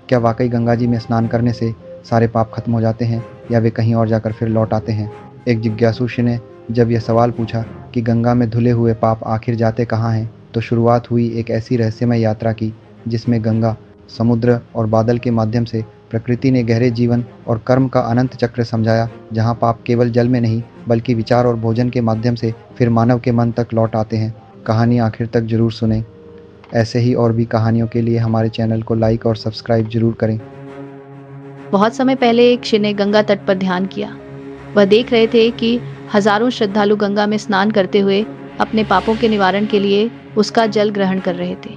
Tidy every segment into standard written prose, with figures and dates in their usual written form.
क्या वाकई गंगा जी में स्नान करने से सारे पाप खत्म हो जाते हैं या वे कहीं और जाकर फिर लौट आते हैं? एक जिज्ञासु ने जब यह सवाल पूछा कि गंगा में धुले हुए पाप आखिर जाते कहाँ हैं, तो शुरुआत हुई एक ऐसी रहस्यमय यात्रा की जिसमें गंगा, समुद्र और बादल के माध्यम से प्रकृति ने गहरे जीवन और कर्म का अनंत चक्र समझाया, जहाँ पाप केवल जल में नहीं बल्कि विचार और भोजन के माध्यम से फिर मानव के मन तक लौट आते हैं। कहानी आखिर तक जरूर सुनें। ऐसे ही और भी कहानियों के लिए हमारे चैनल को लाइक और सब्सक्राइब जरूर करें। बहुत समय पहले एक ऋषि ने गंगा तट पर ध्यान किया। वह देख रहे थे कि हजारों श्रद्धालु गंगा में स्नान करते हुए अपने पापों के निवारण के लिए उसका जल ग्रहण कर रहे थे।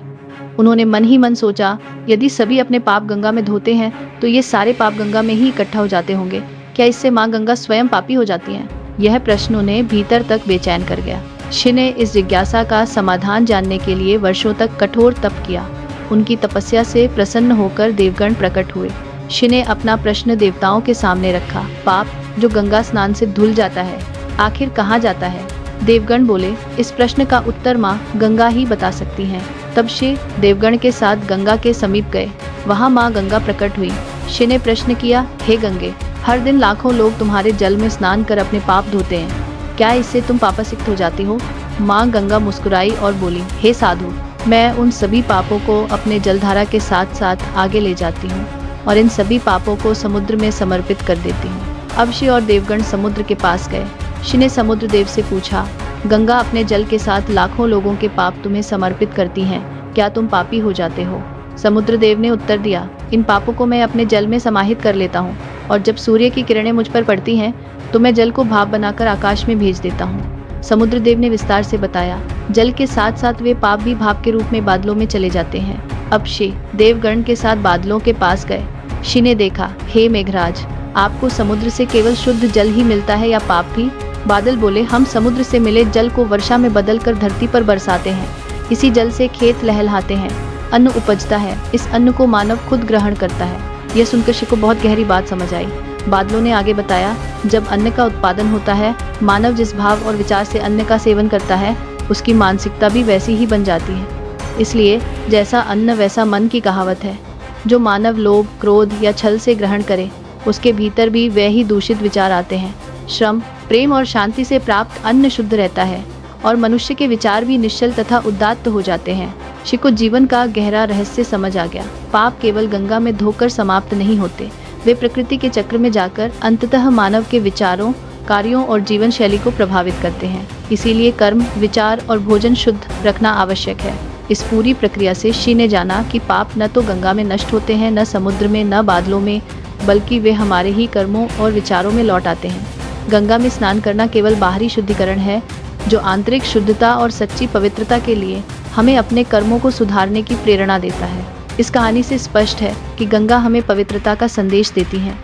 उन्होंने मन ही मन सोचा, यदि सभी अपने पाप गंगा में धोते हैं तो ये सारे पाप गंगा में ही इकट्ठा हो जाते होंगे। क्या इससे माँ गंगा स्वयं पापी हो जाती हैं? यह प्रश्न उन्हें भीतर तक बेचैन कर गया। ऋषि ने इस जिज्ञासा का समाधान जानने के लिए वर्षों तक कठोर तप किया। उनकी तपस्या से प्रसन्न होकर देवगण प्रकट हुए। ऋषि ने अपना प्रश्न देवताओं के सामने रखा, पाप जो गंगा स्नान से धुल जाता है आखिर कहाँ जाता है? देवगण बोले, इस प्रश्न का उत्तर माँ गंगा ही बता सकती हैं। तब ऋषि देवगण के साथ गंगा के समीप गए। वहाँ माँ गंगा प्रकट हुई। ऋषि ने प्रश्न किया, हे गंगे, हर दिन लाखों लोग तुम्हारे जल में स्नान कर अपने पाप धोते हैं, क्या इससे तुम पापासिक्त हो जाती हो? माँ गंगा मुस्कुराई और बोली, हे साधु, मैं उन सभी पापों को अपने जलधारा के साथ साथ आगे ले जाती हूँ और इन सभी पापों को समुद्र में समर्पित कर देती हूँ। अब ऋषि और देवगण समुद्र के पास गए। ऋषि ने समुद्र देव से पूछा, गंगा अपने जल के साथ लाखों लोगों के पाप तुम्हें समर्पित करती हैं, क्या तुम पापी हो जाते हो? समुद्र देव ने उत्तर दिया, इन पापों को मैं अपने जल में समाहित कर लेता हूँ और जब सूर्य की किरणें मुझ पर पड़ती हैं तो मैं जल को भाप बनाकर आकाश में भेज देता हूँ। समुद्र देव ने विस्तार से बताया, जल के साथ साथ वे पाप भी भाप के रूप में बादलों में चले जाते हैं। अब ऋषि देवगण के साथ बादलों के पास गए। ऋषि ने देखा, हे मेघराज, आपको समुद्र से केवल शुद्ध जल ही मिलता है या पाप भी? बादल बोले, हम समुद्र से मिले जल को वर्षा में बदलकर धरती पर बरसाते हैं। इसी जल से खेत लहलहाते हैं, अन्न उपजता है, इस अन्न को मानव खुद ग्रहण करता है। यह सुनकर ऋषि को बहुत गहरी बात समझ आई। बादलों ने आगे बताया, जब अन्न का उत्पादन होता है, मानव जिस भाव और विचार से अन्न का सेवन करता है उसकी मानसिकता भी वैसी ही बन जाती है। इसलिए जैसा अन्न वैसा मन की कहावत है। जो मानव लोभ, क्रोध या छल से ग्रहण करे उसके भीतर भी वह ही दूषित विचार आते हैं। श्रम, प्रेम और शांति से प्राप्त अन्न शुद्ध रहता है और मनुष्य के विचार भी निश्चल तथा उदात्त हो जाते हैं। ऋषि को जीवन का गहरा रहस्य समझ आ गया। पाप केवल गंगा में धोकर समाप्त नहीं होते, वे प्रकृति के चक्र में जाकर अंततः मानव के विचारों, कार्यों और जीवन शैली को प्रभावित करते हैं। इसीलिए कर्म, विचार और भोजन शुद्ध रखना आवश्यक है। इस पूरी प्रक्रिया से ऋषि ने जाना कि पाप न तो गंगा में नष्ट होते हैं, न समुद्र में, न बादलों में, बल्कि वे हमारे ही कर्मों और विचारों में लौट आते हैं। गंगा में स्नान करना केवल बाहरी शुद्धिकरण है, जो आंतरिक शुद्धता और सच्ची पवित्रता के लिए हमें अपने कर्मों को सुधारने की प्रेरणा देता है। इस कहानी से स्पष्ट है कि गंगा हमें पवित्रता का संदेश देती है।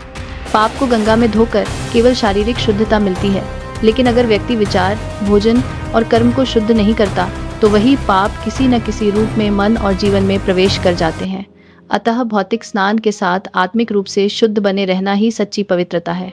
पाप को गंगा में धोकर केवल शारीरिक शुद्धता मिलती है, लेकिन अगर व्यक्ति विचार, भोजन और कर्म को शुद्ध नहीं करता तो वही पाप किसी न किसी रूप में मन और जीवन में प्रवेश कर जाते हैं। अतः भौतिक स्नान के साथ आत्मिक रूप से शुद्ध बने रहना ही सच्ची पवित्रता है।